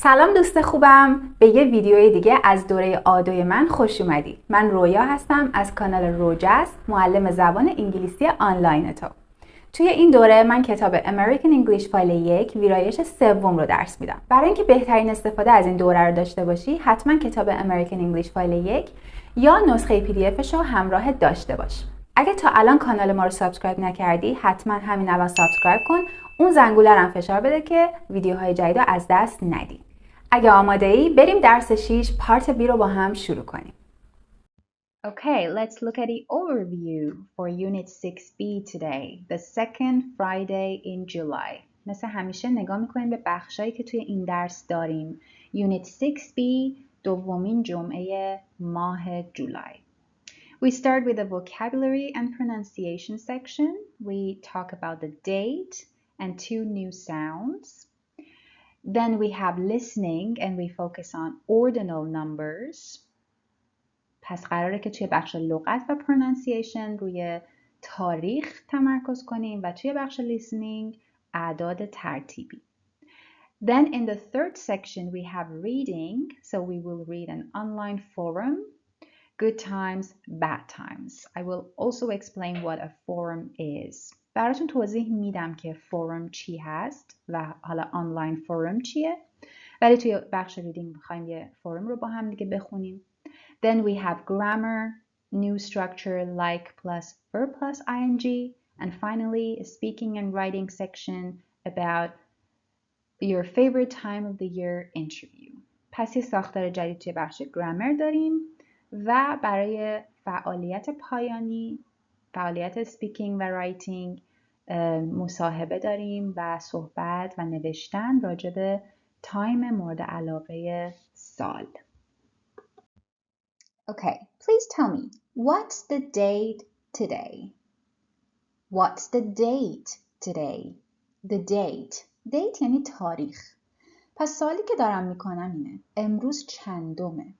سلام دوست خوبم، به یه ویدیوی دیگه از دوره آدوی من خوش اومدی. من رویا هستم از کانال روجست، معلم زبان انگلیسی آنلاین تو. توی این دوره من کتاب امریکن انگلیش فایل 1 ویرایش سوم رو درس میدم. برای اینکه بهترین استفاده از این دوره رو داشته باشی، حتما کتاب امریکن انگلیش فایل 1 یا نسخه PDF رو همراه داشته باش. اگه تا الان کانال ما رو سابسکرایب نکردی، حتما همین الان سابسکرایب کن. اون زنگوله رو هم فشار بده که ویدیوهای جدید رو از دست ندی. اگه آماده ای بریم درس 6 پارت B رو با هم شروع کنیم. Okay, let's look at the overview for Unit 6B today, the second Friday in July. مثل همیشه نگاه میکنیم به بخشایی که توی این درس داریم. Unit 6B دومین جمعه ماه جولای. We start with the vocabulary and pronunciation section. We talk about the date and 2 new sounds. Then we have listening and we focus on ordinal numbers. پس قراره که توی بخش لغت و pronunciation روی تاریخ تمرکز کنیم و توی بخش listening اعداد ترتیبی. Then in the third section we have reading, so we will read an online forum, good times, bad times. I will also explain what a forum is. براتون توضیح میدم که فورم چی هست و حالا آنلاین فورم چیه. ولی توی بخش ریدینگ میخوایم یه فورم رو با هم دیگه بخونیم. Then we have grammar, new structure like plus verb plus ing, and finally a speaking and writing section about your favorite time of the year interview. پس یه ساختار جدید توی بخش grammar داریم و برای فعالیت پایانی، فعالیت speaking و writing مصاحبه داریم و صحبت و نوشتن راجع به تایم مورد علاقه سال. Okay, please tell me, what's the date today? What's the date today? The date. Date یعنی تاریخ. پس سوالی که دارم میکنم اینه. امروز چندمه؟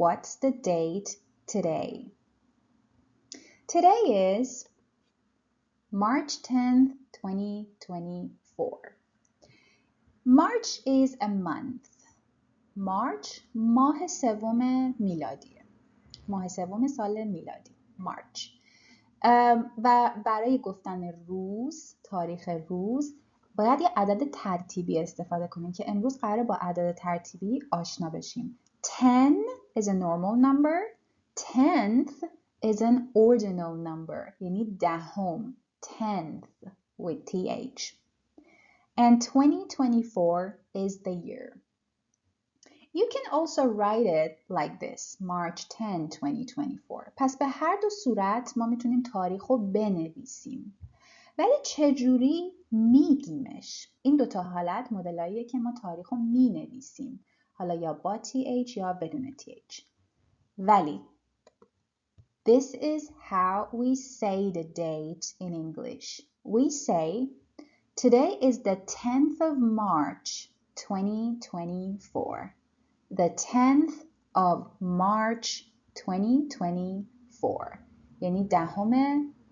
What's the date today? Today is March 10th, 2024. March is a month. March ماه سوم میلادیه. ماه سوم سال میلادی. March. و برای گفتن روز، تاریخ روز، باید یه عدد ترتیبی استفاده کنیم که امروز قراره با عدد ترتیبی آشنا بشیم. 10 is a normal number. 10th is an ordinal number. یعنی دهم. 10th with th. And 2024 is the year. You can also write it like this, March 10, 2024. پس به هر دو صورت ما میتونیم تاریخ رو بنویسیم. ولی چجوری میگیمش؟ این دوتا حالت مدلاییه که ما تاریخ رو مینویسیم. حالا یا با th یا بدون th. ولی this is how we say the date in English. We say, today is the 10th of March, 2024. The 10th of March 2024. یعنی دهم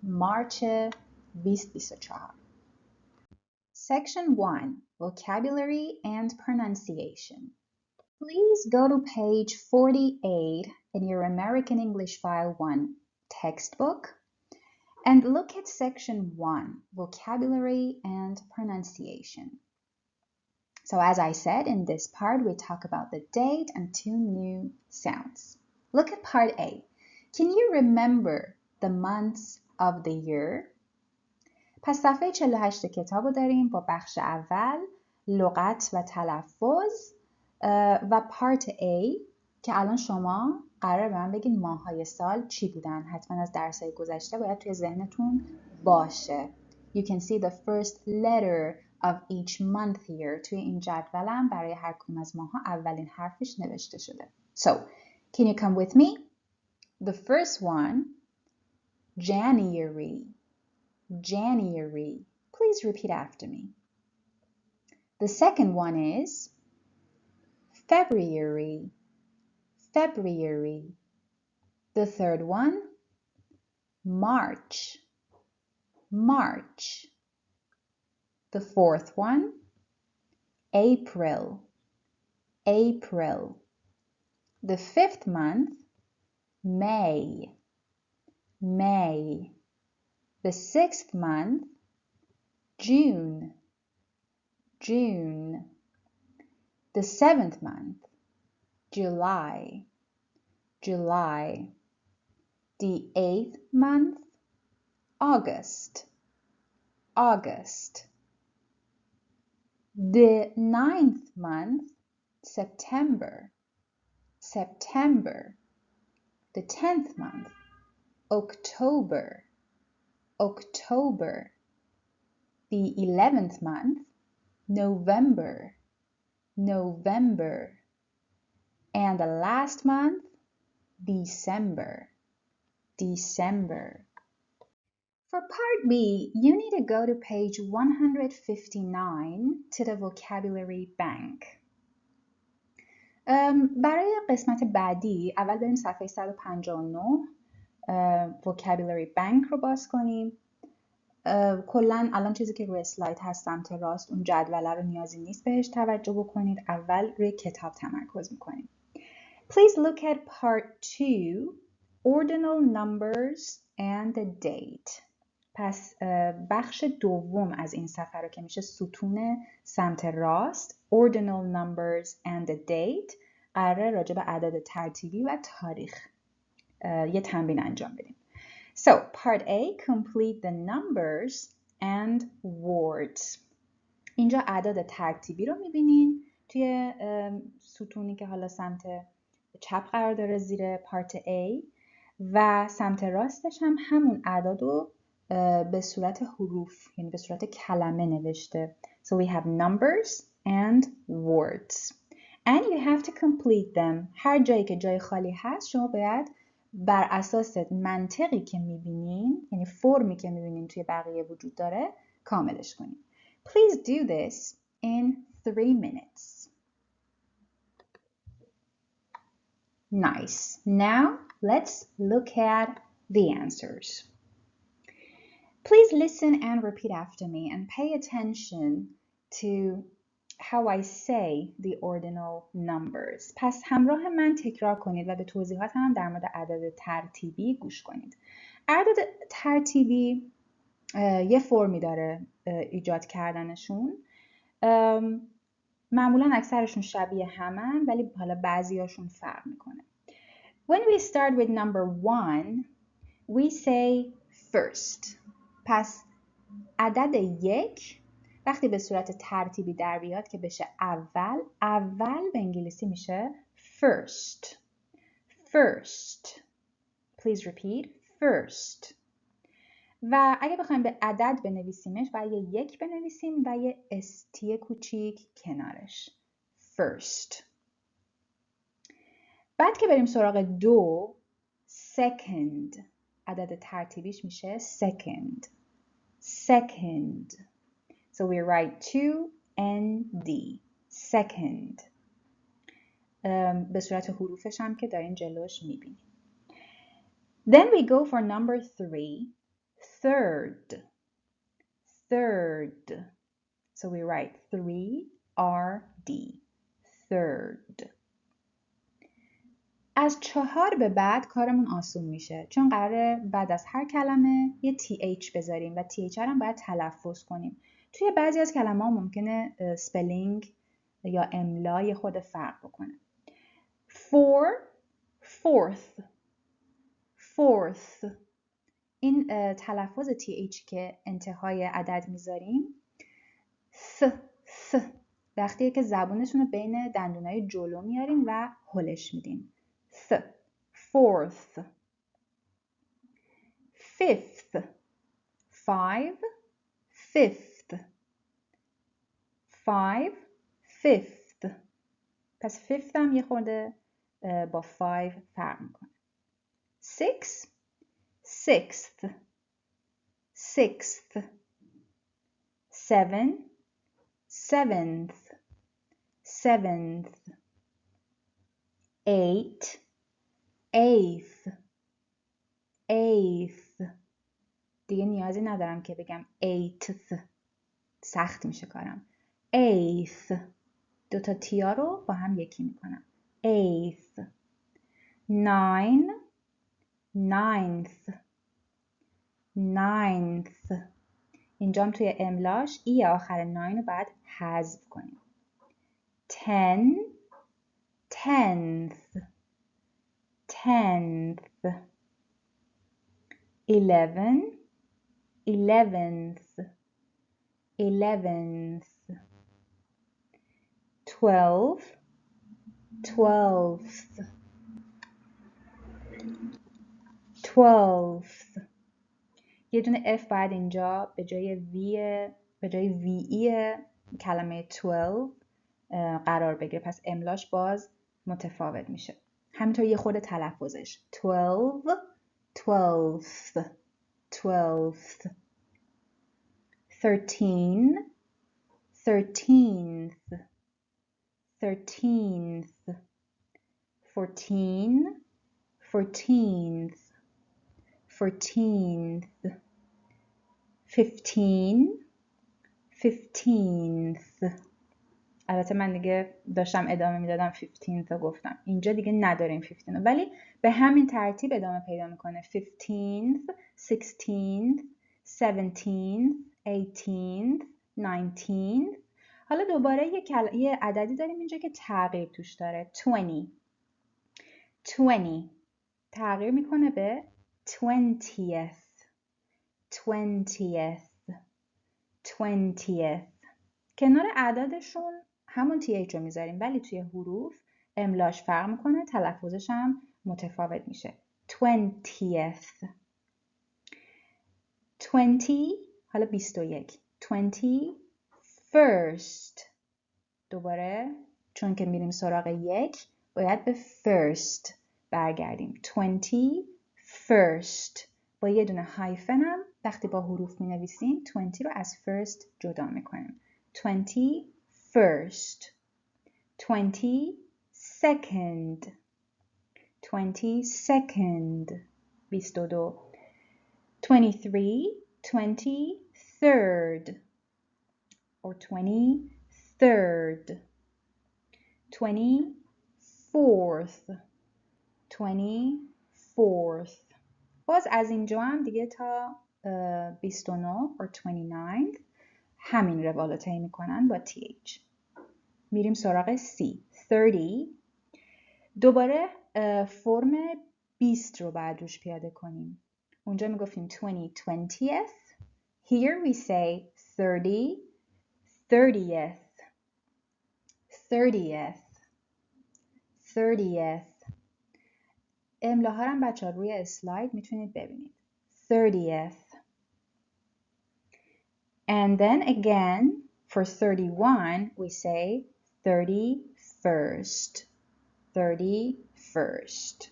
مارچ 2024. Section 1. Vocabulary and Pronunciation. Please go to page 48 in your American English File 1 textbook and look at Section 1, Vocabulary and Pronunciation. So as I said, in this part, we talk about the date and 2 new sounds. Look at part A. Can you remember the months of the year? پس صفحه 48 کتاب رو داریم با بخش اول، لغت و تلفظ و پارت A که الان شما قرار به من بگین ماه‌های سال چی بودن. حتما از درس‌های گذشته باید توی ذهنتون باشه. You can see the first letter of each month here. توی این جدولم برای هر کدوم از ماها اولین حرفش نوشته شده. So, can you come with me? The first one, January. January. Please repeat after me. The second one is February. February. The third one, March. March. The fourth one, April. April. The 5th month, May. May. The 6th month, June. June. The 7th month, July. July. The 8th month, August. August. The 9th month, September. September. The 10th month, October. October. The 11th month, November. November. And the last month, December. December. For part B, you need to go to page 159 to the vocabulary bank. برای قسمت بعدی اول بریم صفحه 159 vocabulary bank رو باز کنیم. کلن الان چیزی که روی اسلاید هست سمت راست اون جدوله رو نیازی نیست بهش توجه بکنید. اول روی کتاب تمرکز میکنیم. Please look at part 2, ordinal numbers and the date. پس بخش دوم از این صفحه رو که میشه ستون سمت راست ordinal numbers and the date قراره راجع به اعداد ترتیبی و تاریخ یه تمرین انجام بدیم. So, part A, complete the numbers and words. اینجا اعداد ترتیبی رو میبینین توی ستونی که حالا سمت چپ قرار داره زیر پارت A و سمت راستش هم همون اعداد رو به صورت حروف یعنی به صورت کلمه نوشته. So we have numbers and words. And you have to complete them. هر جایی که جای خالی هست شما باید بر اساس منطقی که میبینین یعنی فرمی که میبینین توی بقیه وجود داره کاملش کنین. Please do this in 3 minutes. Nice. Now let's look at the answers. Please listen and repeat after me and pay attention to how I say the ordinal numbers. پس همراه من تکرار کنید و به توضیحات هم در مورد اعداد ترتیبی گوش کنید. اعداد ترتیبی یه فرمی داره ایجاد کردنشون. معمولا اکثرشون شبیه همن ولی حالا بعضیاشون فرق میکنه. When we start with number 1, we say first. پس عدد 1 وقتی به صورت ترتیبی در بیاد که بشه اول به انگلیسی میشه first. First. Please repeat. First. و اگه بخوایم به عدد بنویسیمش باید یه 1 بنویسیم و یه استی کوچیک کنارش. First. بعد که بریم سراغ 2 second. عدد ترتیبیش میشه second. Second. So we write 2ND. Second. به صورت حروفش هم که دارین جلوش میبینید. Then we go for number 3. Third. Third. So we write 3RD. Third. از 4 به بعد کارمون آسون میشه چون قراره بعد از هر کلمه یه TH بذاریم و TH هم باید تلفظ کنیم. توی بعضی از کلمه ها ممکنه سپلینگ یا املای خود فرق بکنه. Fourth. Fourth. این تلفظ TH که انتهای عدد میذاریم th. وقتیه که زبونتون رو بین دندونای جلو میارین و هلش میدین. Fourth. Fifth. Fifth. Fifth. پس fifth هم یه خورده با 5 فرق میکنه. Sixth. Seventh. Eighth. دیگه نیازی ندارم که بگم eighth. سخت میشه کارم. Eighth. دوتا تیا رو با هم یکی میکنم. eighth. 9 ninth. ninth. اینجام توی املاش ای آخر 9 رو باید حذف کنیم. 10 tenth. 10th. 11 11th. 11th. 12 12th. 12th. یه دونه F باید اینجا به جای VE کلمه 12 قرار بگیره، پس املاش باز متفاوت میشه. همینطور یه خورده تلفظش 12 12th. 12th. 13 13th. 13th. 14 14th. 14th. 15 15th. البته من دیگه داشتم ادامه میدادم 15th رو گفتم، اینجا دیگه نداریم 15 ولی به همین ترتیب ادامه پیدا میکنه. 15th 16th 17th 18th 19th. حالا دوباره یه عددی داریم اینجا که تغییر توش داره. 20 تغییر میکنه به 20th 20th 20th. کنار اعدادشون همون TH رو میذاریم ولی توی حروف املاش فرق میکنه، تلفظش هم متفاوت میشه. 20th. 20 حالا 21. 21st. دوباره چون که میریم سراغ یک باید به first برگردیم. 21st. با یه دونه هایفن هم وقتی با حروف می نویسیم 20 رو از first جدا میکنیم. 21st. 22nd. 22nd. 22. 23. 23rd. or 23rd. 24th. 24th. باز از اینجا هم دیگه تا 29 or 29 همین روال رو طی میکنن با TH. میریم سراغ C. 30. دوباره فرم 20 رو باید روش پیاده کنیم. اونجا میگفتیم 20th. Here we say 30. 30th. 30th. 30th. املاها هم بچه ها روی اسلاید میتونید ببینید. 30th. And then again, for 31, we say 31st. 31st.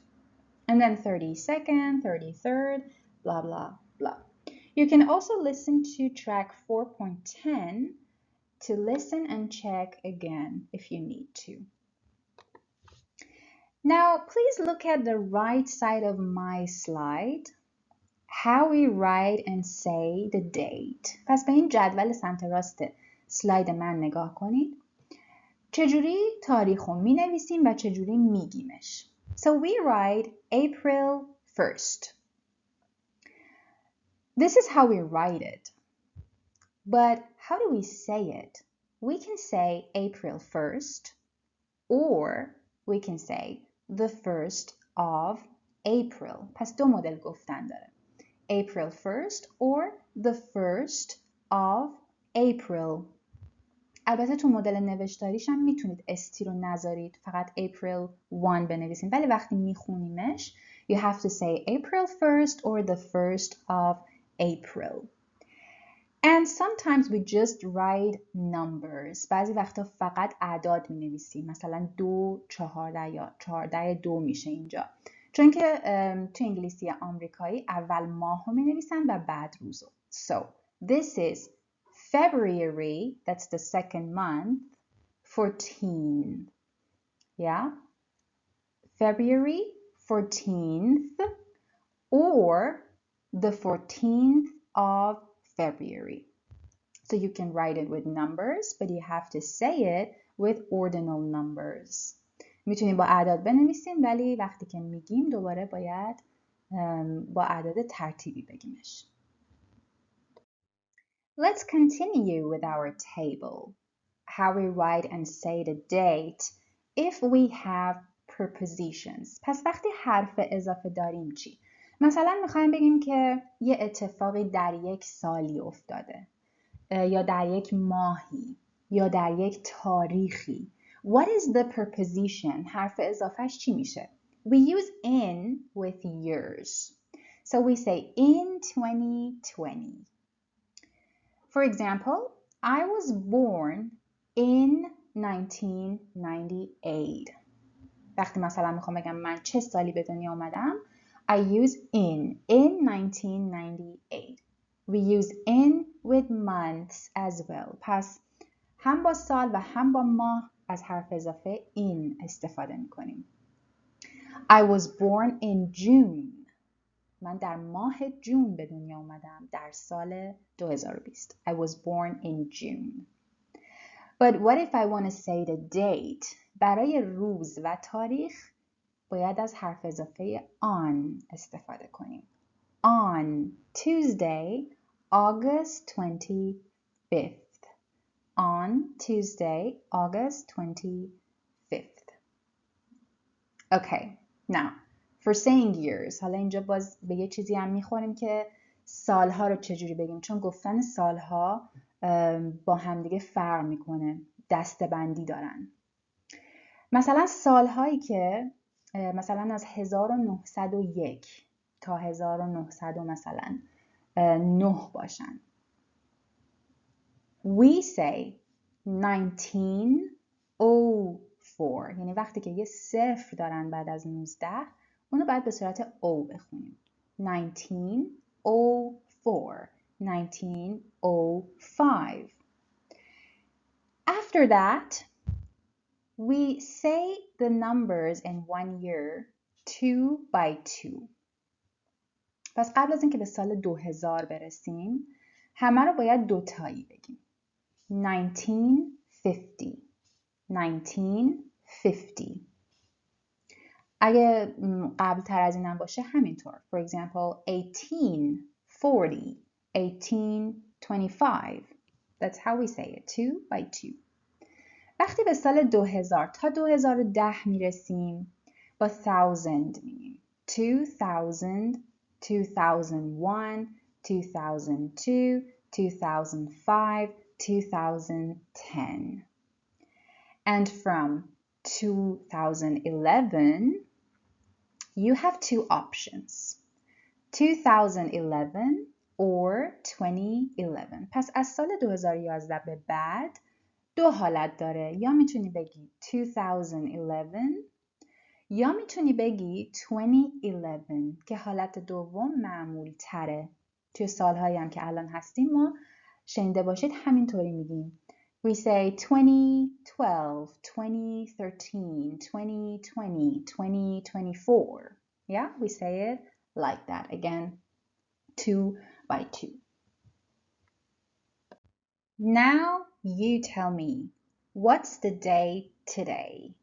And then 32nd, 33rd, blah, blah, blah. You can also listen to track 4.10 to listen and check again if you need to. Now, please look at the right side of my slide. How we write and say the date. پس به این جدول سمت راست سلاید من نگاه کنید. چجوری تاریخ رو می نویسیم و چجوری می گیمش. So we write April 1st. This is how we write it. But how do we say it? We can say April 1st or we can say the 1st of April. پس دو مدل گفتن داره. April 1st or the 1st of April. البته تو مدل نوشتاریش هم میتونید استی رو نذارید، فقط April 1 بنویسید، ولی وقتی میخونیمش you have to say April 1st or the 1st of April. And sometimes we just write numbers. بعضی وقتا فقط اعداد مینویسیم، مثلا 2 14 یا 14 2 میشه اینجا، چون که تو انگلیسی آمریکایی اول ماه رو مینویسن و بعد روزو. So this is February, that's the second month, 14. Yeah? February 14th or the 14th of February. So you can write it with numbers, but you have to say it with ordinal numbers. میتونیم با اعداد بنویسیم ولی وقتی که میگیم دوباره باید با اعداد ترتیبی بگیمش. Let's continue with our table. How we write and say the date if we have prepositions. پس وقتی حرف اضافه داریم چی؟ مثلا میخوایم بگیم که یه اتفاقی در یک سالی افتاده یا در یک ماهی یا در یک تاریخی. What is the preposition? حرف اضافهش چی میشه؟ We use in with years. So we say in 2020. For example, I was born in 1998. وقتی مثلا میخوام بگم من چه سالی به دنیا آمدم I use in 1998. We use in with months as well. پس هم با سال و هم با ماه از حرف اضافه in استفاده میکنیم. I was born in June. من در ماه جون به دنیا آمدم در سال 2020. I was born in June. But what if I want to say the date? برای روز و تاریخ باید از حرف اضافه on استفاده کنیم. On Tuesday, August 25th. On Tuesday, August 25th. Okay, now for saying years. حالا اینجا باز به یه چیزی هم میخوریم که سالها رو چجوری بگیم، چون گفتن سالها با همدیگه فرق میکنه، دسته‌بندی دارن. مثلا سالهایی که مثلا از 1901 تا 1900 مثلا 9 باشن. We say 1904. یعنی وقتی که یه صفر دارن بعد از 19 اونو باید به صورت او بخونیم. 1904 1905. After that, we say the numbers in 1 year 2 by 2. پس قبل از اینکه به سال 2000 برسیم همه رو باید دوتایی بگیم. 1950 1950. اگه قبل تر از اینم باشه همینطور. For example, 1840 1825. That's how we say it. 2 by 2. وقتی به سال 2000 تا 2010 میرسیم با 1000 میگیم. 2000 2001 2002 2005 2010. And from 2011 you have two options. 2011 or 2011. پس از سال 2011 به بعد دو حالت داره. یا میتونی بگی 2011 یا میتونی بگی 2011 که حالت دوم معمول تره. توی سالهایی هم که الان هستیم ما شنیده باشید همینطوری میگیم. We say 2012, 2013, 2020, 2024. Yeah, we say it like that. Again, 2 by 2. Now you tell me, what's the day today?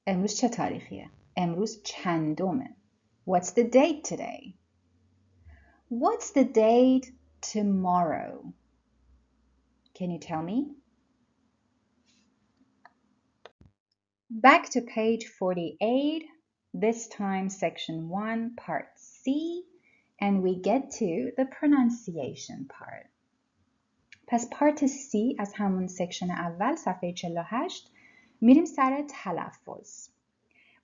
امروز چه تاریخیه؟ امروز چندمه؟ What's the date today? What's the date tomorrow? Can you tell me? Back to page 48, this time section 1, part C, and we get to the pronunciation part. پس part C از همون سکشن اول صفحه 48 میریم سر تلفظ.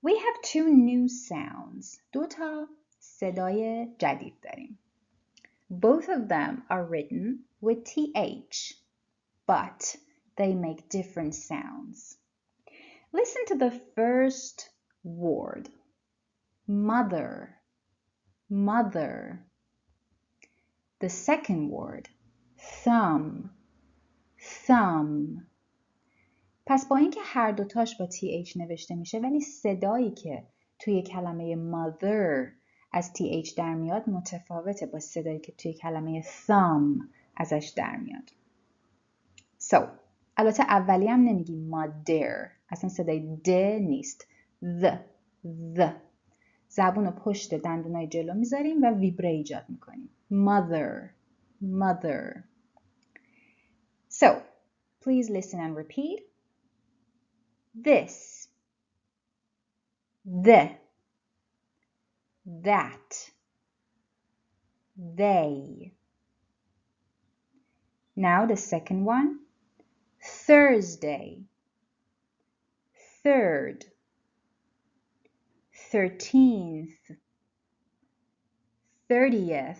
We have two new sounds. دو تا صدای جدید داریم. Both of them are written with TH, but they make different sounds. Listen to the first word. Mother, mother. The second word. Thumb, thumb. پس با اینکه هر دوتاش با TH نوشته میشه ولی صدایی که توی کلمه mother از TH در میاد متفاوته با صدایی که توی کلمه thumb ازش در میاد. So, البته اولی هم نمیگیم mother، اصلا صدای د نیست. the زبون رو پشت دندونای جلو میذاریم و ویبره ایجاد میکنیم. mother. So please listen and repeat. This, the, that, they. Now the second one. Thursday, third, 13th, 30th.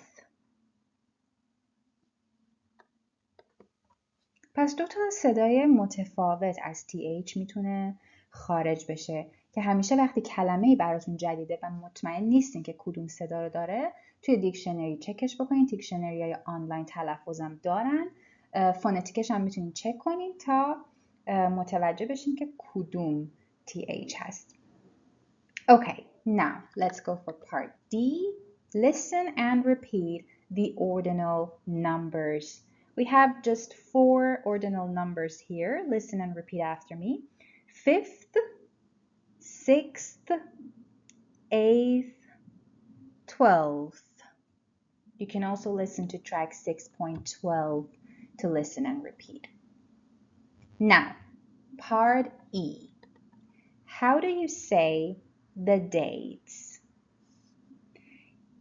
پس دو تا صدای متفاوت از TH میتونه خارج بشه که همیشه وقتی کلمه‌ای براتون جدیده و مطمئن نیستین که کدوم صدا رو داره، توی دیکشنری چکش بکنین. دیکشنری‌های آنلاین تلفظم دارن. فونتیکش هم میتونین چک کنین تا متوجه بشین که کدوم TH هست. Okay, now let's go for part D. Listen and repeat the ordinal numbers. We have just 4 ordinal numbers here. Listen and repeat after me. 5th, 6th, 8th, 12th. You can also listen to track 6.12 to listen and repeat. Now, part E. How do you say the dates?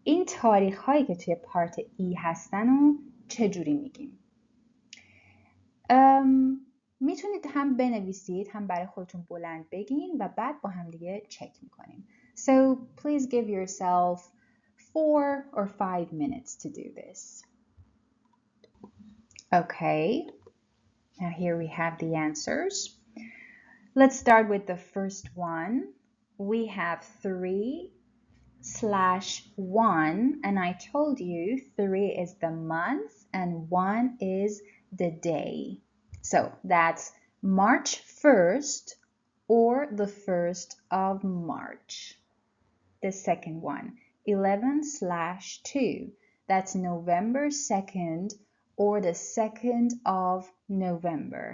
این تاریخ هایی که توی پارت ای هستن رو چجوری میگیم؟ میتونید هم بنویسید هم برای خودتون بلند بگین و بعد با هم دیگه چک میکنیم. So please give yourself 4 or 5 minutes to do this. Okay, now here we have the answers. Let's start with the first one. We have 3/1, and I told you 3 is the month and 1 is the day. So that's March 1st or the 1st of March. The second one, 11/2, that's November 2nd or the 2nd of November.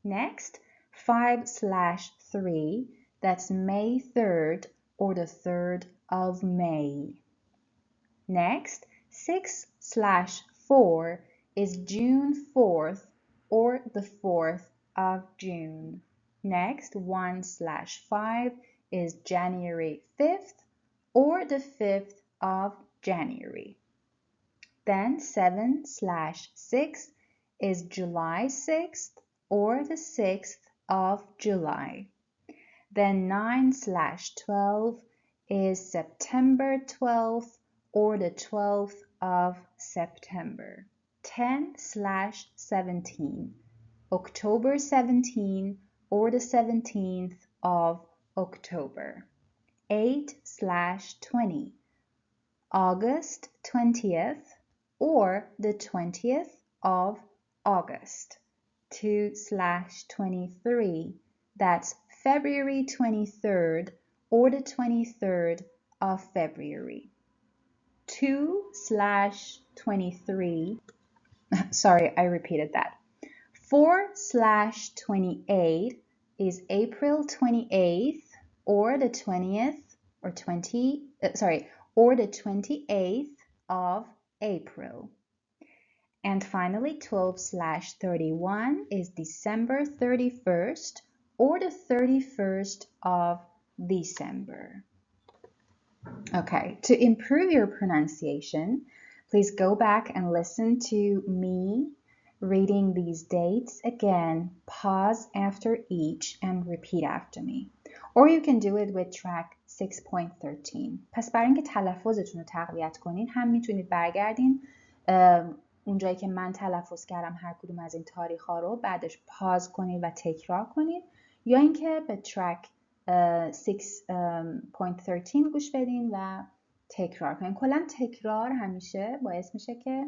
Next, 5/3, that's May 3rd or the 3rd of May. Next, 6/4 is June 4th or the 4th of June. Next, 1/5 is January 5th or the 5th of January. Then 7/6 is July 6th or the 6th of July. Then 9/12 is September 12th or the 12th of September. 10/17, October 17 or the 17th of October. 8/20, August 20th or the 20th of August. 2/23, that's February 23rd or the 23rd of February. 2/23, sorry, I repeated that. 4/28 is April 28th or the 20th or the 28th of April. And finally, 12/31 is December 31st or the 31st of December. Okay, to improve your pronunciation, please go back and listen to me reading these dates again, pause after each and repeat after me. Or you can do it with track 6.13. پس برای اینکه تلفظتون رو تقویت کنین هم میتونید برگردین اونجایی که من تلفظ کردم هر کدوم از این تاریخ ها رو بعدش پاز کنید و تکرار کنید، یا اینکه به ترک 6.13 گوش بدین و تکرار کنین. کلا تکرار همیشه باعث میشه که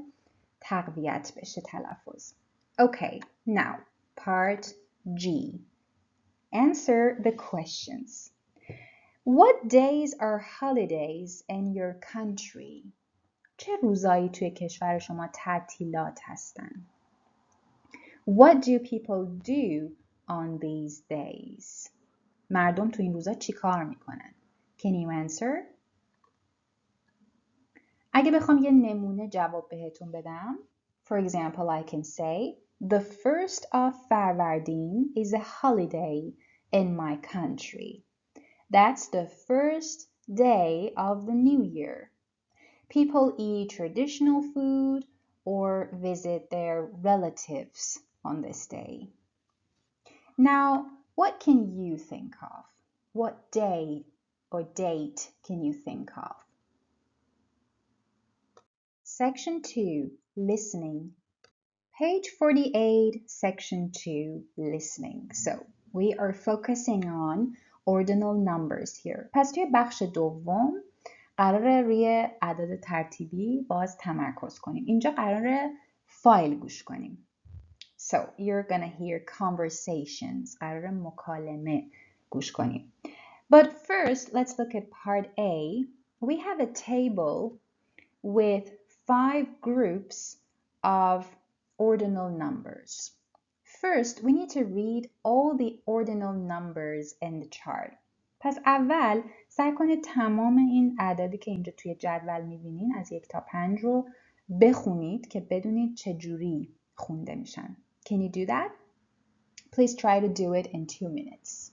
تقویت بشه تلفظ. Okay, now part G. Answer the questions. What days are holidays in your country? چه روزایی توی کشور شما تعطیلات هستن؟ What do people do on these days? مردم تو این روزا چی کار میکنن؟ Can you answer? اگه بخوام یه نمونه جواب بهتون بدم, for example, I can say, the 1st of فروردین is a holiday in my country. That's the first day of the new year. People eat traditional food or visit their relatives on this day. Now, what can you think of? What day or date can you think of? Section 2, Listening. Page 48, Section 2, Listening. So, we are focusing on ordinal numbers here. پس توی بخش دوم قراره روی اعداد ترتیبی باز تمرکز کنیم. اینجا قراره فایل گوش کنیم. So, you're gonna hear conversations. قراره مکالمه گوش کنیم. But first, let's look at part A. We have a table with 5 groups of ordinal numbers. First, we need to read all the ordinal numbers in the chart. پس اول سعی کنید تمام این اعدادی که اینجا توی جدول میبینین از 1 تا 5 رو بخونید که بدونید چجوری خونده میشن. Can you do that? Please try to do it in 2 minutes.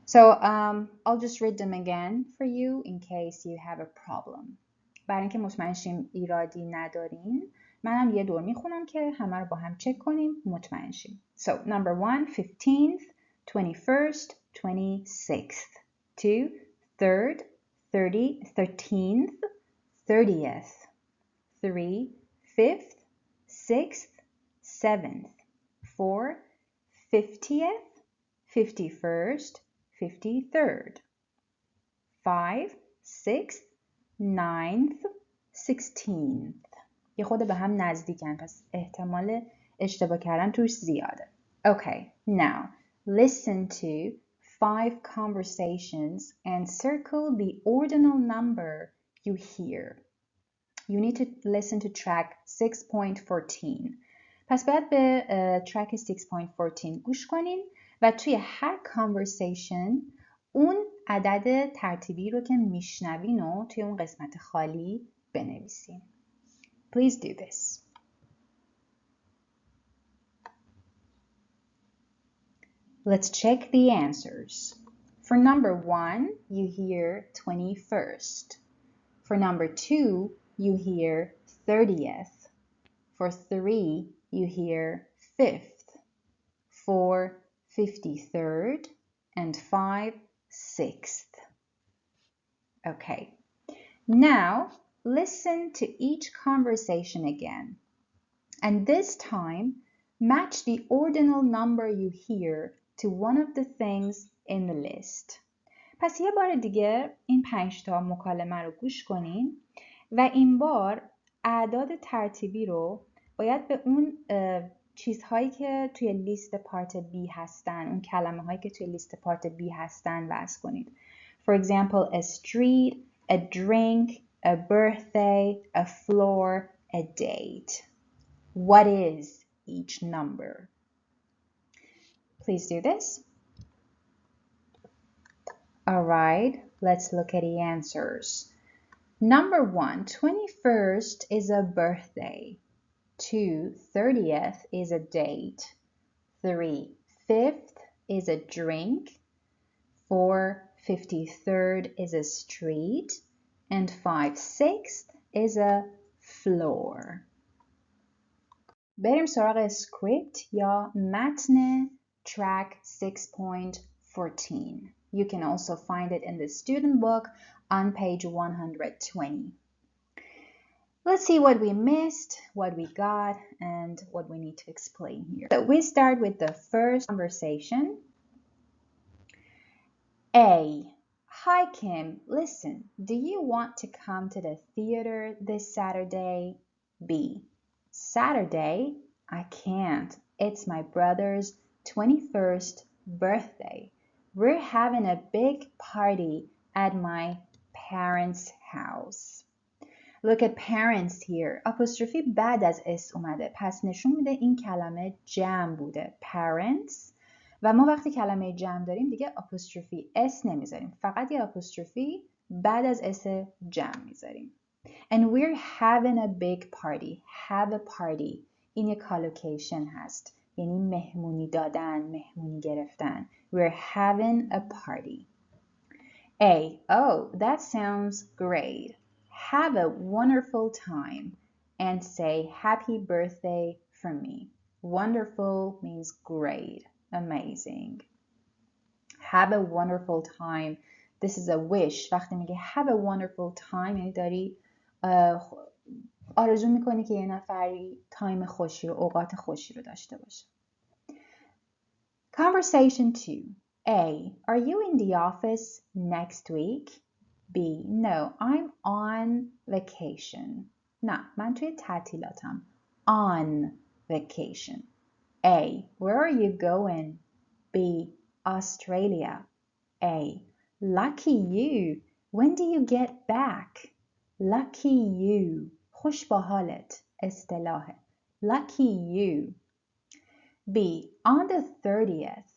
So I'll just read them again for you in case you have a problem. برای اینکه مطمئن شیم ایرادی ندارین منم یه دور میخونم که همه رو با هم چک کنیم مطمئن شیم. So number 1, 15th, 21st, 26th. 2, 3rd, 13th, 30th. 3, 5th, 6th, 7th. 4, 50th, 51st, 53rd. 5, 6th, 9th, 16th. یه خود به هم نزدیکن پس احتمال اشتباه کردن توش زیاده. Okay, now listen to 5 conversations and circle the ordinal number you hear. You need to listen to track 6.14. پس باید به track 6.14 گوش کنین و توی هر conversation اون عدد ترتیبی رو که میشنوین و توی اون قسمت خالی بنویسین. Please do this. Let's check the answers. For number 1, you hear 21st. For number 2, you hear 30th. For 3, you hear 5th. 4, 53rd. And 5, 6th. Okay. Now, listen to each conversation again. And this time, match the ordinal number you hear to one of the things in the list. پس یه بار دیگه این 5 تا مکالمه رو گوش کنین و این بار اعداد ترتیبی رو باید به اون چیزهایی که توی لیست پارت B هستن، اون کلمه هایی که توی لیست پارت B هستن وصل کنید. For example, a street, a drink, a birthday, a floor, a date. What is each number? Please do this. All right, let's look at the answers. Number 1, 21st is a birthday. 2, 30th is a date. 3, 5th is a drink. 4, 53rd is a street. And 5, 6th is a floor. بریم سراغ script یا متن track 6.14. You can also find it in the student book on page 120. Let's see what we missed, what we got, and what we need to explain here. So we start with the first conversation. A. Hi Kim, listen, do you want to come to the theater this Saturday? B. Saturday? I can't. It's my brother's 21st birthday. We're having a big party at my parents' house. Look at parents here. apostrophe بعد از اس اومده. پس نشون میده این کلمه جمع بوده. parents. و ما وقتی کلمه جمع داریم دیگه apostrophe اس نمیذاریم. فقط یه apostrophe بعد از اس جمع میذاریم. And we're having a big party. Have a party. این یک collocation هست. یعنی مهمونی دادن، مهمونی گرفتن. We're having a party. A. Oh, that sounds great. Have a wonderful time and say happy birthday from me. Wonderful means great, amazing. Have a wonderful time. This is a wish. وقتی میگه have a wonderful time یعنی داری آرزو میکنی که یه نفری تایم خوشی رو، اوقات خوشی رو داشته باشه. Conversation 2. A. Are you in the office next week? B. No, I'm on vacation. نه، من توی تعطیلاتم. On vacation. A. Where are you going? B. Australia. A. Lucky you. When do you get back? Lucky you. خوش با حالت. اصطلاح. Lucky you. B. On the 30th.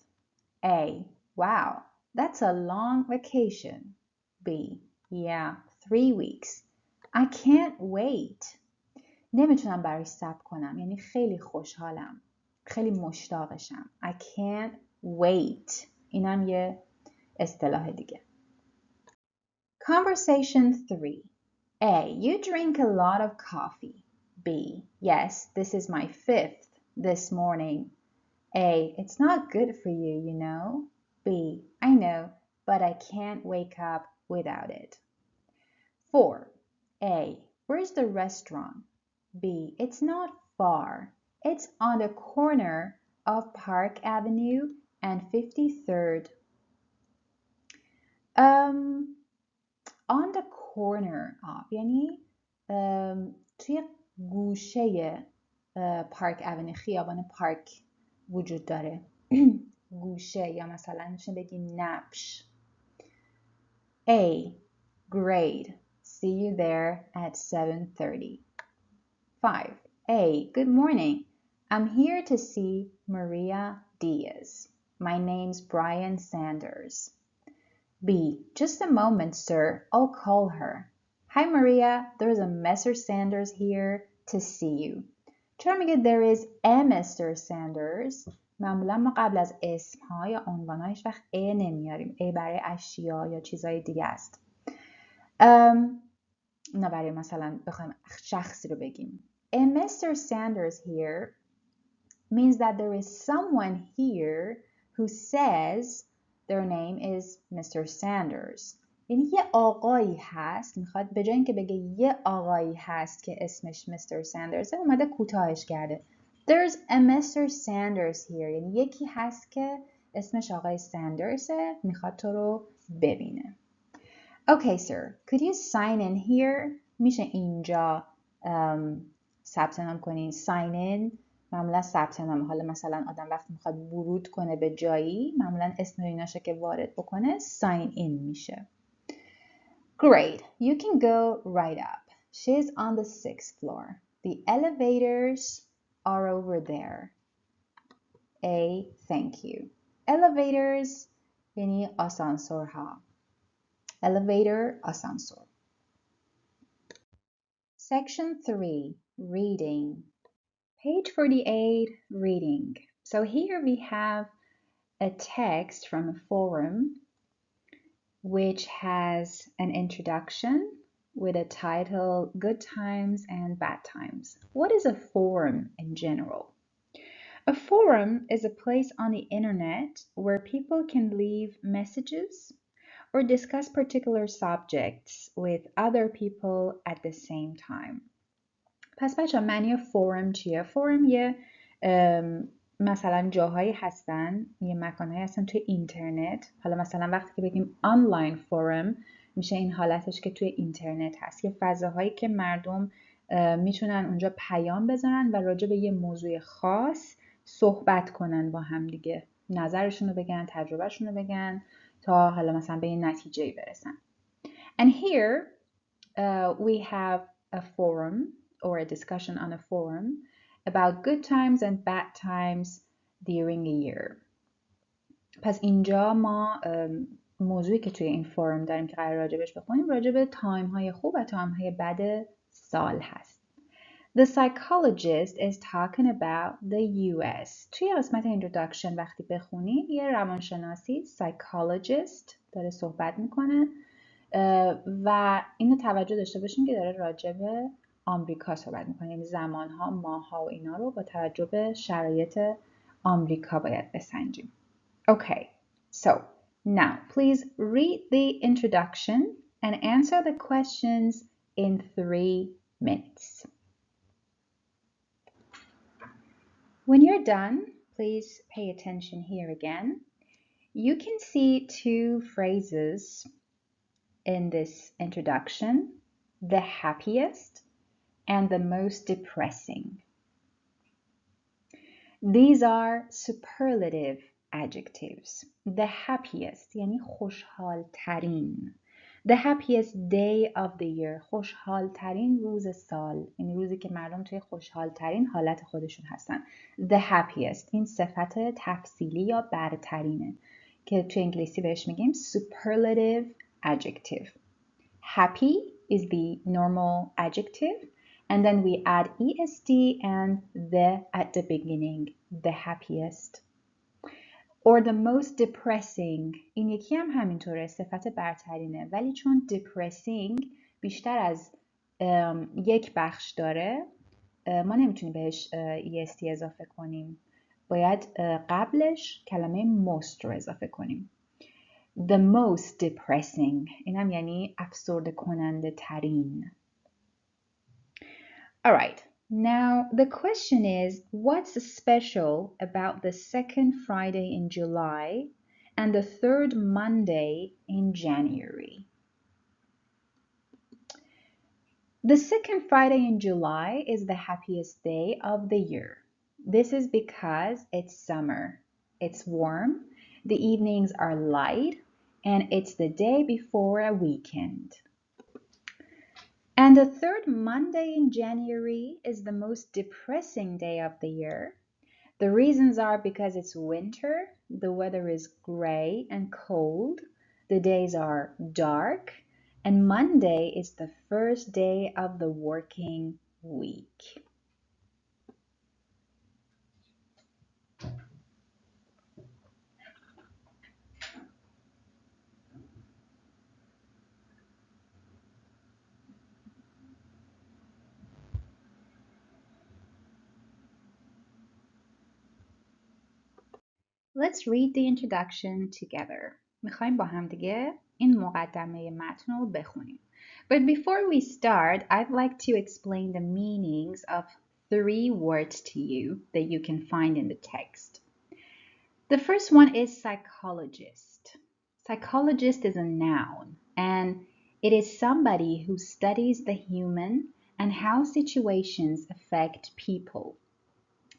A. Wow, that's a long vacation. B. Yeah, 3 weeks. I can't wait. نمیتونم برای صبر کنم. یعنی خیلی خوشحالم. خیلی مشتاقشم. I can't wait. اینم یه اصطلاح دیگه. Conversation 3. A. You drink a lot of coffee. B. Yes, this is my 5th this morning. A. It's not good for you, you know. B. I know, but I can't wake up without it. 4. A. Where's the restaurant? B. It's not far. It's on the corner of Park Avenue and 53rd. On the corner of یعنی توی گوشه پارک اونیو، خیابان پارک وجود داره. گوشه یا مثلا میشه بگیم نبش. A. Great. See you there at 7:30. 5. A. Good morning. I'm here to see Maria Diaz. My name's Brian Sanders. B. Just a moment, sir. I'll call her. Hi, Maria. There's a Mr. Sanders here to see you. چرا میگه there is a Mr. Sanders؟ معمولا ما قبل از اسم‌ها یا عنوان‌ها هیچ وقت a نمیاریم. a برای اشیا یا چیزای دیگه است. نه برای مثلا بخوایم شخصی رو بگیم. A Mr. Sanders here means that there is someone here who says their name is Mr. Sanders. یعنی یه آقایی هست، میخواد به جای اینکه بگه یه آقایی هست که اسمش Mr. Sanders اومده کوتاهش کرده. There's a Mr. Sanders here. یعنی یکی هست که اسمش آقای ساندرسه، میخواد تو رو ببینه. Okay, sir. Could you sign in here? میشه اینجا ثبت نام کنین. Sign in معمولا ثبت نام. حالا مثلا آدم وقتی میخواد ورود کنه به جایی، معمولا اسم ایناشه که وارد بکنه sign in میشه. Great. You can go right up. She's on the 6th floor. The elevators are over there. A. Thank you. Elevators یعنی آسانسورها. Elevator, آسانسور. Section 3. Reading. Page 48, reading. So here we have a text from a forum which has an introduction with a title, Good Times and Bad Times. What is a forum in general? A forum is a place on the internet where people can leave messages or discuss particular subjects with other people at the same time. پس بچه معنی فورم چیه؟ فورم یه مثلا جاهایی هستن، یه مکانهایی هستن توی اینترنت. حالا مثلا وقتی که بگیم آنلاین فورم میشه این حالتش که توی اینترنت هست. یه فضاهایی که مردم میتونن اونجا پیام بذارن و راجع به یه موضوع خاص صحبت کنن با هم دیگه. نظرشون رو بگن، تجربهشون رو بگن تا حالا مثلا به یه نتیجه‌ای برسن. And here we have a forum or a discussion on a forum about good times and bad times during a year. پس اینجا ما موضوعی که توی این فورم داریم که قرار راجبش بخونیم راجب تایم های خوب و تایم های بد سال هست. The psychologist is talking about the US. توی قسمت introduction وقتی بخونید یه روانشناسی psychologist داره صحبت میکنه و اینو توجه داشته باشین که داره راجب آمریکا صحبت میکنه، یعنی زمانها، ماهها و اینا رو با توجه به شرایط آمریکا باید بسنجیم. Okay, so now please read the introduction and answer the questions in 3 minutes. When you're done, please pay attention here again. You can see 2 phrases in this introduction, the happiest and the most depressing. These are superlative adjectives. The happiest یعنی خوشحال ترین. The happiest day of the year. خوشحال ترین روز سال. یعنی روزی که مردم توی خوشحال ترین حالت خودشون هستن. The happiest. این صفت تفصیلی یا برترینه که توی انگلیسی بهش میگیم superlative adjective. Happy is the normal adjective. And then we add est and the at the beginning, the happiest. Or the most depressing. این یکی هم همینطوره، صفت برترینه، ولی چون depressing بیشتر از یک بخش داره ما نمیتونیم بهش est اضافه کنیم، باید قبلش کلمه most رو اضافه کنیم. The most depressing این هم یعنی افسرده کننده ترین. Alright, now the question is, what's special about the second Friday in July and the third Monday in January? The second Friday in July is the happiest day of the year. This is because it's summer, it's warm, the evenings are light, and it's the day before a weekend. And the third Monday in January is the most depressing day of the year. The reasons are because it's winter, the weather is gray and cold, the days are dark, and Monday is the first day of the working week. Let's read the introduction together. میخوایم با هم دیگه این مقدمه متن رو بخونیم. But before we start, I'd like to explain the meanings of 3 words to you that you can find in the text. The first one is psychologist. Psychologist is a noun, and it is somebody who studies the human and how situations affect people.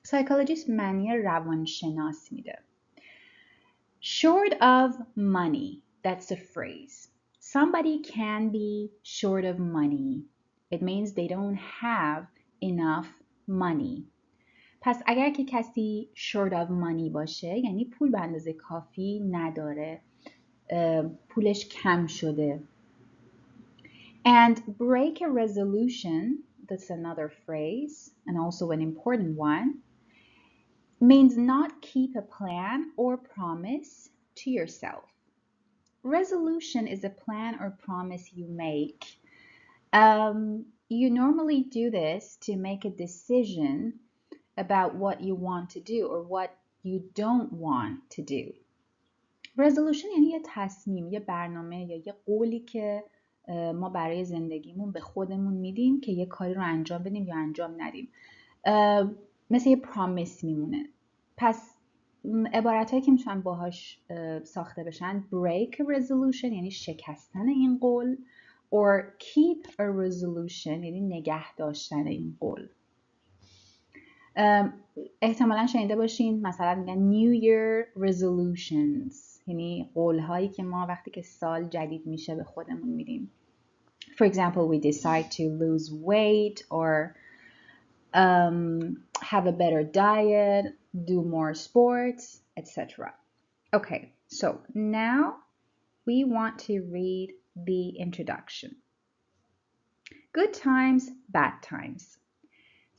Psychologist معنی روانشناس میده. Short of money, that's a phrase. Somebody can be short of money. It means they don't have enough money. پس اگر که کسی short of money باشه یعنی پول به اندازه کافی نداره، پولش کم شده. And break a resolution, that's another phrase and also an important one, means not keep a plan or promise to yourself. Resolution is a plan or promise you make. You normally do this to make a decision about what you want to do or what you don't want to do. Resolution یعنی یه تصمیم، یه برنامه یا یه قولی که ما برای زندگیمون به خودمون میدیم که یه کاری رو انجام بدیم یا انجام ندیم. مثل یه پرامیس میمونه. پس عبارتهایی که میتونن باهاش ساخته بشن break a resolution یعنی شکستن این قول or keep a resolution یعنی نگه داشتن این قول. احتمالا شنیده باشین مثلا میگن New Year resolutions یعنی قولهایی که ما وقتی که سال جدید میشه به خودمون میدیم. For example, we decide to lose weight or have a better diet, do more sports, etc. Okay, so now we want to read the introduction. Good times, bad times.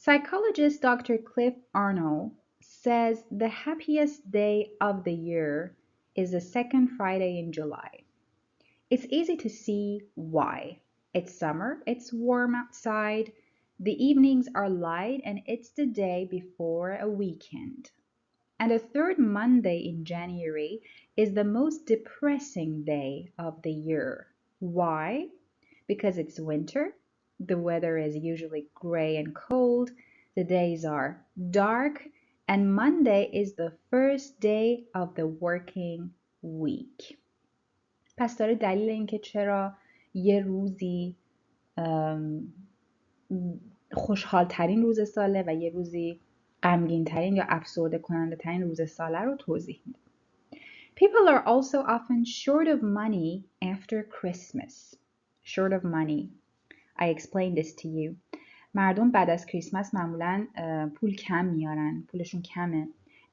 Psychologist Dr. Cliff Arnold says the happiest day of the year is the second Friday in July. It's easy to see why. It's summer, it's warm outside, the evenings are light, and it's the day before a weekend. And the third Monday in January is the most depressing day of the year. Why? Because it's winter, the weather is usually gray and cold, the days are dark, and Monday is the first day of the working week. پس داره دلیل اینکه چرا یه روزی خوشحال ترین روز ساله و یه روزی غمگین ترین یا افسرده کننده ترین روز ساله رو توضیح میده. People are also often short of money after Christmas. Short of money. I explained this to you. مردم بعد از کریسمس معمولاً پول کم میارن. پولشون کمه.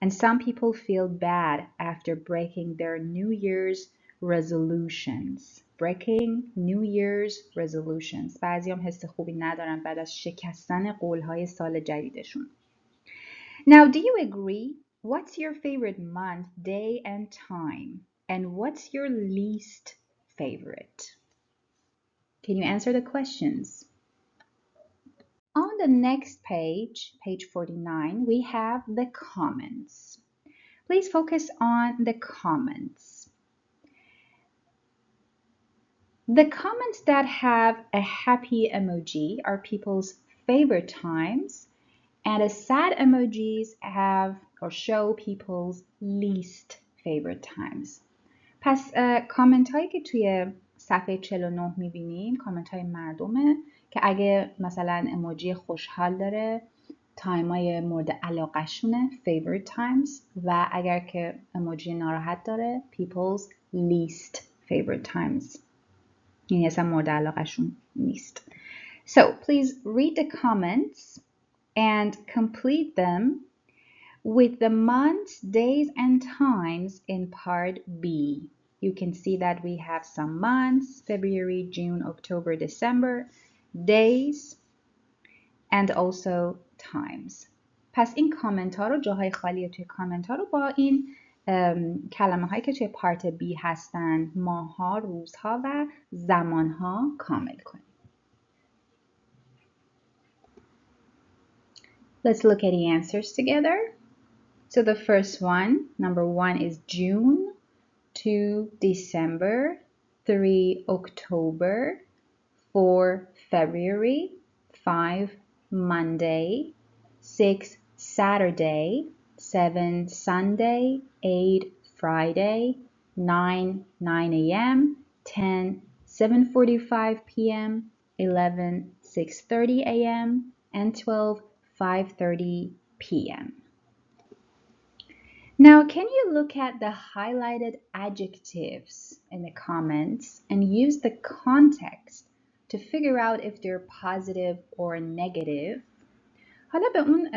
And some people feel bad after breaking their New Year's resolutions. Breaking New Year's resolutions. بعضی هم حس خوبی ندارن بعد از شکستن قولهای سال جدیدشون. Now, do you agree? What's your favorite month, day, and time? And what's your least favorite? Can you answer the questions? On the next page, page 49, we have the comments. Please focus on the comments. The comments that have a happy emoji are people's favorite times, and the sad emojis have or show people's least favorite times. پس کامنت هایی که توی صفحه 49 میبینیم کامنت های مردمه که اگه مثلا اموجی خوشحال داره تایم های مورد علاقه شونه favorite times و اگر که اموجی ناراحت داره people's least favorite times یعنی اصلا مورد علاقه شون نیست. So please read the comments and complete them with the months, days, and times in part B. You can see that we have some months, February, June, October, December, days, and also times. پس این کامنت ها رو جاهای خالی توی کامنت ها رو با این کلمه هایی که توی پارت B هستن ماه ها، روزها و زمان ها کامل کنیم. Let's look at the answers together. So the first one, number 1 is June, 2 December, 3 October, 4 February, 5 Monday, 6 Saturday, 7 Sunday, 8 Friday, 9 a.m., 10 7:45 p.m., 11 6:30 a.m., and 12 5:30 p.m. Now, can you look at the highlighted adjectives in the comments and use the context to figure out if they're positive or negative? حالا به اون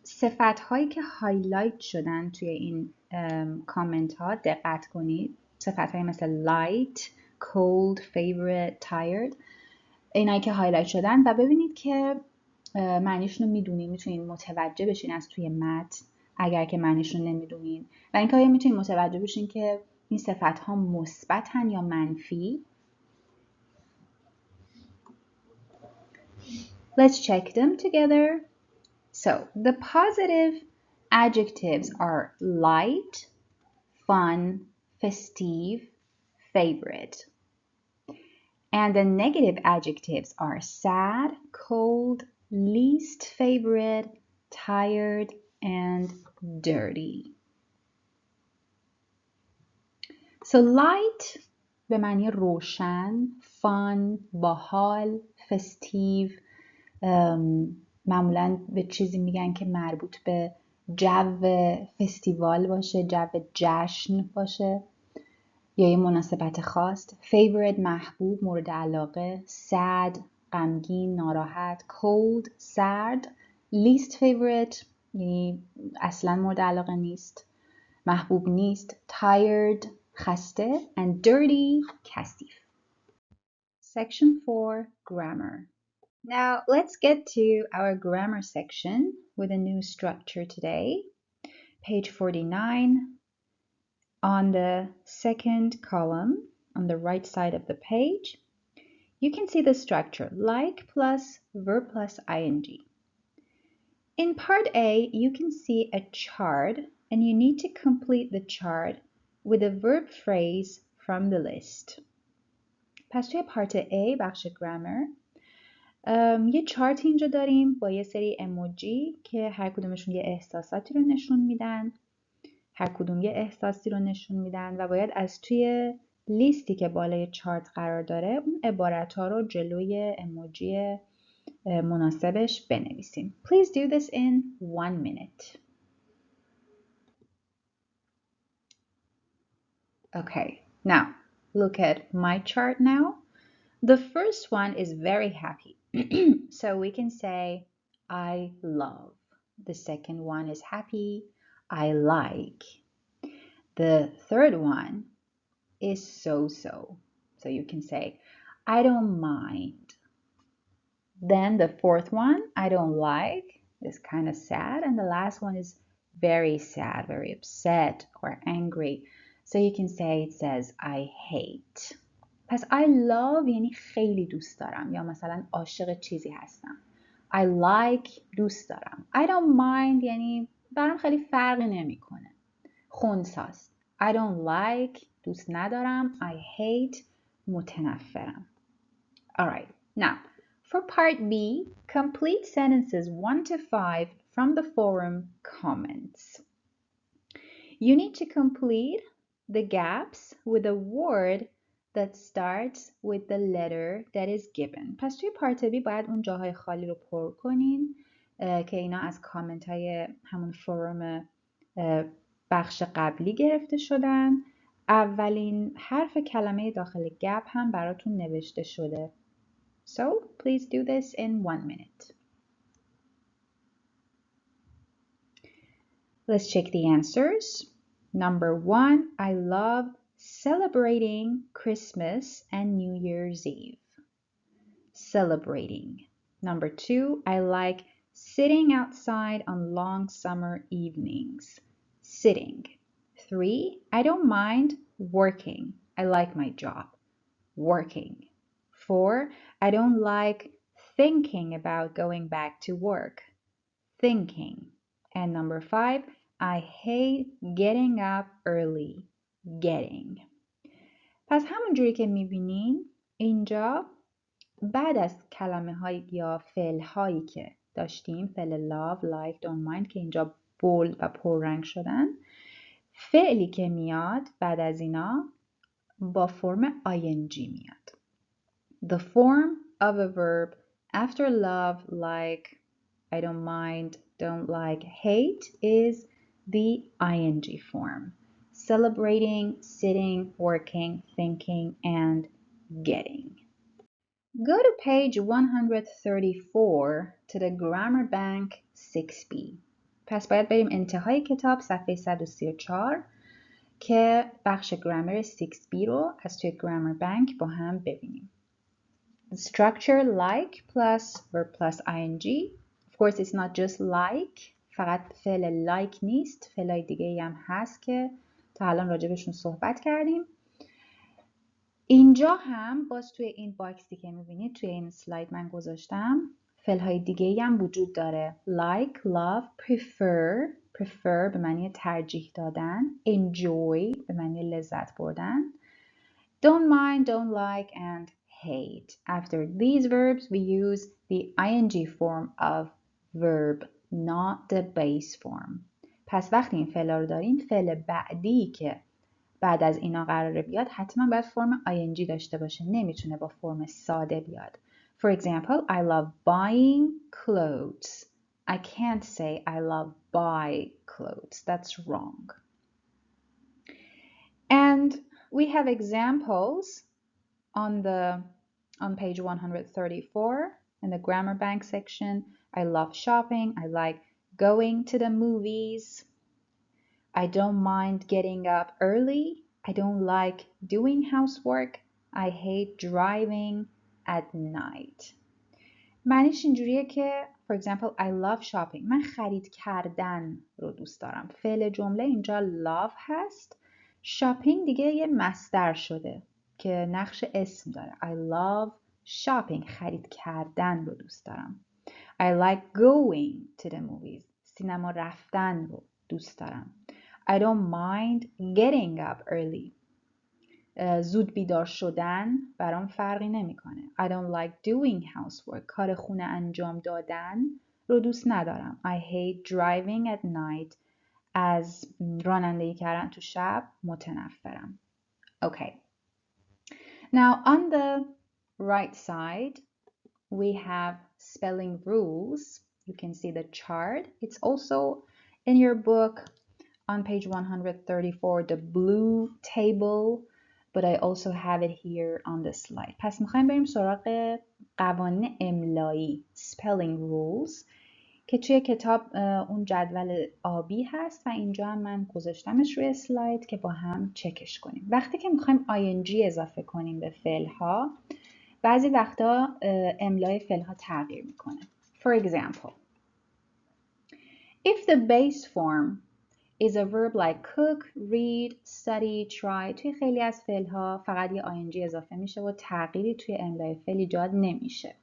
صفت هایی که هایلایت شدن توی این کامنت ها دقت کنید. صفت های مثل light, cold, favorite, tired. اینایی که هایلایت شدن و ببینید که معنیشون رو میدونید. میتونید متوجه بشین از توی متن اگر که معنیشون نمیدونین و اینکه آیا میتونید متوجه بشین که این صفت ها مثبتن یا منفی. Let's check them together. So the positive adjectives are light, fun, festive, favorite. And the negative adjectives are sad, cold, least favorite, tired, and dirty. So light به معنی روشن، fun، باحال، festive، معمولاً به چیزی میگن که مربوط به جو فستیوال باشه، جو جشن باشه. یا یه مناسبت خاص. favorite محبوب، مورد علاقه. sad غمگین، ناراحت. cold سرد. least favorite یعنی اصلا مورد علاقه نیست، محبوب نیست. tired خسته. and dirty کثیف. Section 4 Grammar. Now let's get to our grammar section with a new structure today. Page 49. On the second column, on the right side of the page, you can see the structure like plus verb plus ing. In part A, you can see a chart and you need to complete the chart with a verb phrase from the list. پس توی پارت A بخش گرامر یه چارت اینجا داریم با یه سری اموجی که هر کدومشون یه احساساتی رو نشون میدن، هر کدوم یه احساسی رو نشون میدن و باید از توی لیستی که بالای چارت قرار داره اون عبارت ها رو جلوی اموجی مناسبش بنویسیم. Please do this in 1 minute. Okay, now look at my chart now. The first one is very happy. So we can say I love. The second one is happy. I like. The third one is so-so. So you can say I don't mind. Then the fourth one, I don't like, is kind of sad. And the last one is very sad, very upset or angry. So you can say it says I hate. پس I love یعنی خیلی دوست دارم یا مثلا عاشق چیزی هستم. I like دوست دارم. I don't mind یعنی برام خیلی فرقی نمیکنه. خنثاست. I don't like دوست ندارم. I hate متنفرم. Alright, now for part B, complete sentences 1 to 5 from the forum comments. You need to complete the gaps with a word that starts with the letter that is given. پس توی پارت بی باید اون جاهای خالی رو پر کنین که اینا از کامنت های همون فروم بخش قبلی گرفته شدن. اولین حرف کلمه داخل گپ هم براتون نوشته شده. So please do this in 1 minute. Let's check the answers. Number 1, I love celebrating Christmas and New Year's Eve. Celebrating. Number 2, I like sitting outside on long summer evenings. Sitting. 3, I don't mind working. I like my job. Working. 4, I don't like thinking about going back to work. Thinking. And number 5, I hate getting up early. Getting. پس همون جوری که میبینین اینجا بعد از کلمه های یا فعل هایی که داشتیم، فعل love, like, don't mind که اینجا بولد و پررنگ شدن، فعلی که میاد بعد از اینا با فرم ing میاد. The form of a verb after love, like, I don't mind, don't like, hate is the ing form. Celebrating, sitting, working, thinking, and getting. Go to page 134 to the Grammar Bank 6B. پس باید بریم انتهای کتاب صفحه 134 که بخش گرامر 6B رو از توی Grammar Bank با هم ببینیم. The structure like plus verb plus ing. Of course it's not just like. فقط فعل like نیست. فعلای دیگه هم هست که تا الان راجبشون صحبت کردیم. اینجا هم باز توی این باکسی که میبینید توی این سلاید من گذاشتم فعلهای دیگه هم وجود داره. Like, love, prefer به معنی ترجیح دادن. Enjoy به معنی لذت بردن. Don't mind, don't like, and hate. After these verbs, we use the ing form of verb, not the base form. پس وقتی این فعلا رو داریم، فعل بعدی که بعد از اینا قراره بیاد حتما باید فرم ing داشته باشه. نمیتونه با فرم ساده بیاد. For example, I love buying clothes. I can't say I love buy clothes. That's wrong. And we have examples on page 134 in the grammar bank section. I love shopping. I like going to the movies. I don't mind getting up early. I don't like doing housework. I hate driving at night. معنیش اینجوریه که for example I love shopping. من خرید کردن رو دوست دارم. فعل جمله اینجا love هست. shopping دیگه یه مصدر شده که نقش اسم داره. I love shopping. خرید کردن رو دوست دارم. I like going to the movies. سینما رفتن رو دوست دارم. I don't mind getting up early. زود بیدار شدن برام فرقی نمیکنه. I don't like doing housework. کار خونه انجام دادن رو دوست ندارم. I hate driving at night. از رانندگی کردن تو شب متنفرم. Okay. Now on the right side we have spelling rules. You can see the chart. It's also in your book on page 134, the blue table, but I also have it here on the slide. پس میخوایم بریم سراغ قوانین املایی spelling rules که توی کتاب اون جدول آبی هست و اینجا هم من گذاشتمش روی اسلاید که با هم چکش کنیم. وقتی که میخوایم ing اضافه کنیم به فعل ها بعضی وقتا املای فعل ها تغییر میکنه. For example, if the base form is a verb like cook, read, study, try. توی خیلی از فعل ها فقط یه ing اضافه میشه و تغییری توی املای فعل ایجاد نمیشه.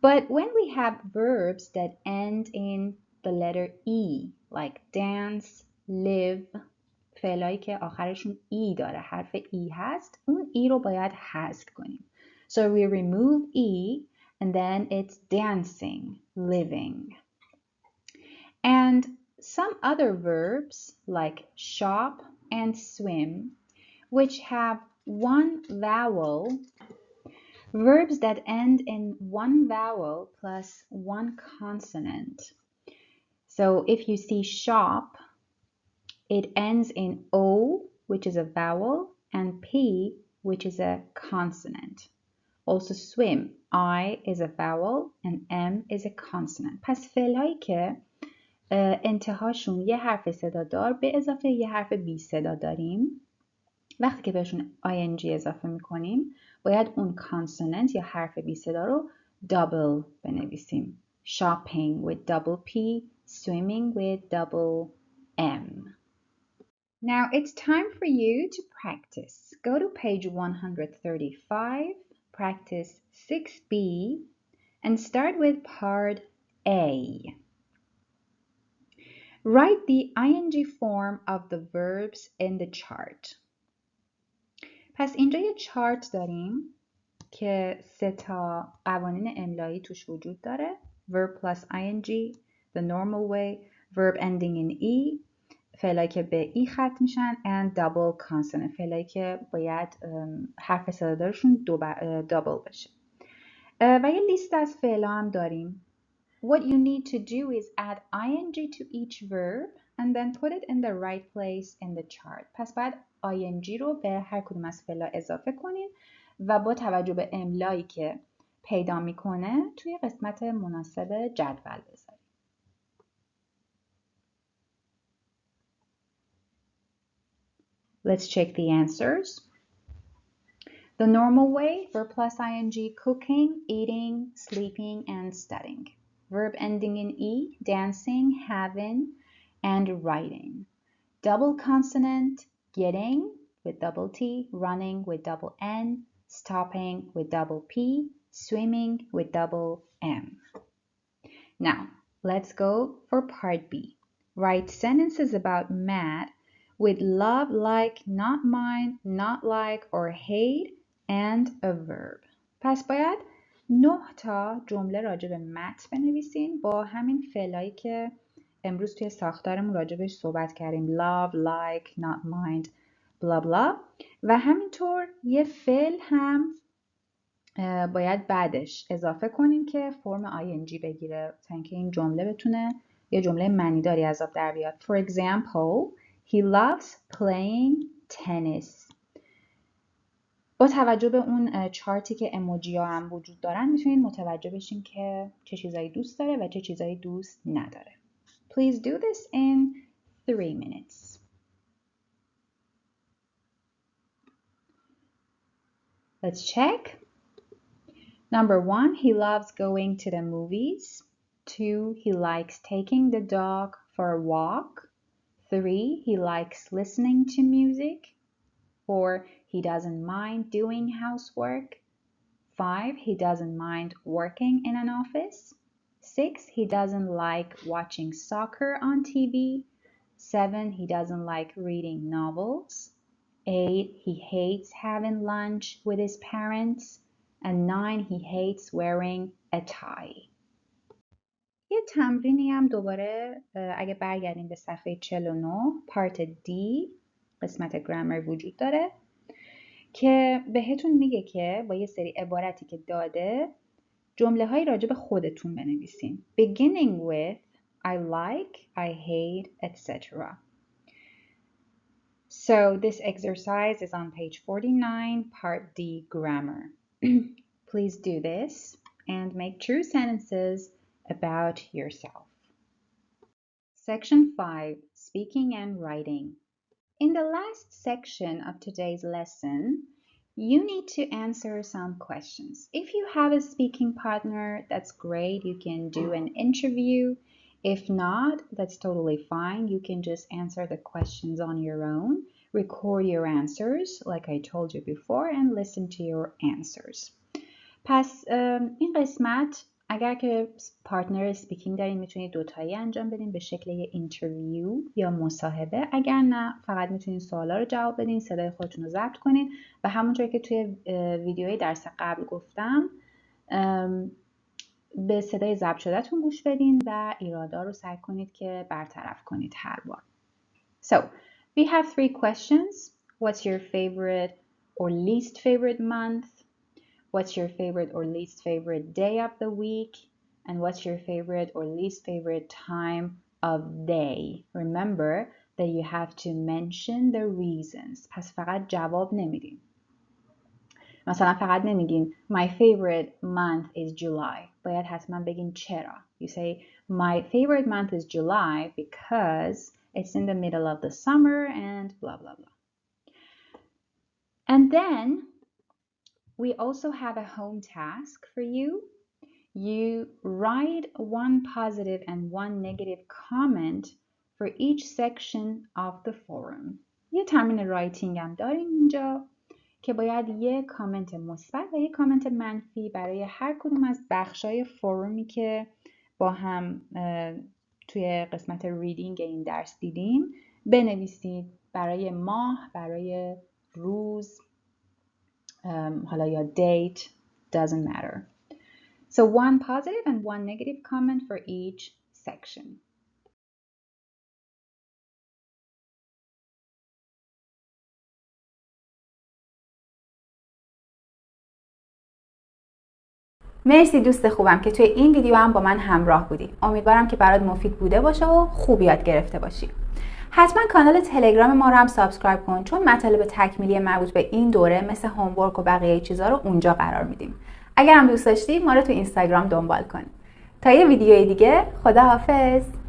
But when we have verbs that end in the letter E, like dance, live, فعلایی که آخرشون E داره، حرف E هست، اون E رو باید حذف کنیم. So we remove E and then it's dancing, living. And some other verbs like shop and swim, which have one vowel, verbs that end in one vowel plus one consonant. So if you see shop, it ends in O, which is a vowel, and P, which is a consonant. Also swim, I is a vowel and M is a consonant. پس فعلایی که انتهاشون یه حرف صدادار به اضافه یه حرف بی صدا داریم وقتی که بهشون ing اضافه میکنیم باید اون کانسوننت یا حرف بی صدا رو double بنویسیم. Shopping with double P, swimming with double M. Now it's time for you to practice. Go to page 135, practice 6B, and start with part A. Write the ing form of the verbs in the chart. پس اینجا یه چارت داریم که 3 تا قوانین املایی توش وجود داره. Verb plus ing, the normal way, verb ending in E, فعلایی که به E ختم میشن and double consonant, فعلایی که باید حرف صدادارشون double بشه. و یه لیست از فعلا هم داریم. What you need to do is add ing to each verb and then put it in the right place in the chart. پس باید ing رو به هر کدوم از فعلا اضافه کنین و با توجه به املایی که پیدا میکنه توی قسمت مناسب جدول بذارین. Let's check the answers. The normal way, verb plus ing, cooking, eating, sleeping, and studying. Verb ending in E, dancing, having, and writing. Double consonant, getting with double T, running with double N, stopping with double P, swimming with double M. Now, let's go for part B. Write sentences about math with love, like, not mind, not like, or hate, and a verb. پس باید 9 تا جمله راجع به متن بنویسین با همین فعلایی که امروز توی ساختارمون راجبش صحبت کردیم. love, like, not mind, blah blah. و همینطور یه فعل هم باید بعدش اضافه کنیم که فرم ing بگیره تا اینکه این جمله بتونه یه جمله معنیداری از آب در بیاد. For example, he loves playing tennis. با توجه به اون چارتی که اموجی ها هم وجود دارن میتونید متوجه بشین که چه چیزایی دوست داره و چه چیزایی دوست نداره. Please do this in 3 minutes. Let's check. Number 1, he loves going to the movies. 2, he likes taking the dog for a walk. 3, he likes listening to music. 4, he doesn't mind doing housework. 5, he doesn't mind working in an office. 6, he doesn't like watching soccer on TV. 7, he doesn't like reading novels. 8, he hates having lunch with his parents. And 9, he hates wearing a tie. یه تمرینی هم دوباره اگه برگردیم به صفحه 49 پارت دی قسمت گرامر وجود داره که بهتون میگه که با یه سری عبارتی که داده جمله های راجع به خودتون بنویسین. Beginning with I like, I hate, etc. So this exercise is on page 49, part D, grammar. Please do this and make true sentences about yourself. Section 5, speaking and writing. In the last section of today's lesson, you need to answer some questions. If you have a speaking partner, that's great. You can do an interview. If not, that's totally fine. You can just answer the questions on your own. Record your answers, like I told you before, and listen to your answers. پس این قسمت اگر که پارتنر اسپیکینگ دارین میتونید دوتایی انجام بدین به شکل یه اینترویو یا مصاحبه. اگر نه فقط میتونید سوالا رو جواب بدین، صدای خودتون رو ضبط کنین و همونطور که توی ویدیوی درس قبل گفتم به صدای ضبط شده‌تون گوش بدین و ایرادا رو سعی کنید که برطرف کنید هر بار. So, we have 3 questions. What's your favorite or least favorite month? What's your favorite or least favorite day of the week? And what's your favorite or least favorite time of day? Remember that you have to mention the reasons. پس فقط جواب نمیدین. مثلا فقط نمیگین My favorite month is July. باید حتما بگین چرا. You say My favorite month is July because it's in the middle of the summer and blah blah blah. And then we also have a home task for you. You write 1 positive and 1 negative comment for each section of the forum. یه تمرین رایتینگ هم داریم اینجا که باید یه کامنت مثبت و یه کامنت منفی برای هر کدوم از بخشای فورومی که با هم توی قسمت ریدینگ این درس دیدیم بنویسید. برای ماه، برای روز، حالا یا date, doesn't matter. So 1 positive and 1 negative comment for each section. مرسی دوست خوبم که توی این ویدیو هم با من همراه بودی. امیدوارم که برات مفید بوده باشه و خوب یاد گرفته باشی. حتما کانال تلگرام ما رو هم سابسکرایب کن چون مطالب تکمیلی مربوط به این دوره مثل هومورک و بقیه چیزا رو اونجا قرار میدیم. اگر هم دوست داشتی ما رو تو اینستاگرام دنبال کن. تا یه ویدیوی دیگه، خدا حافظ.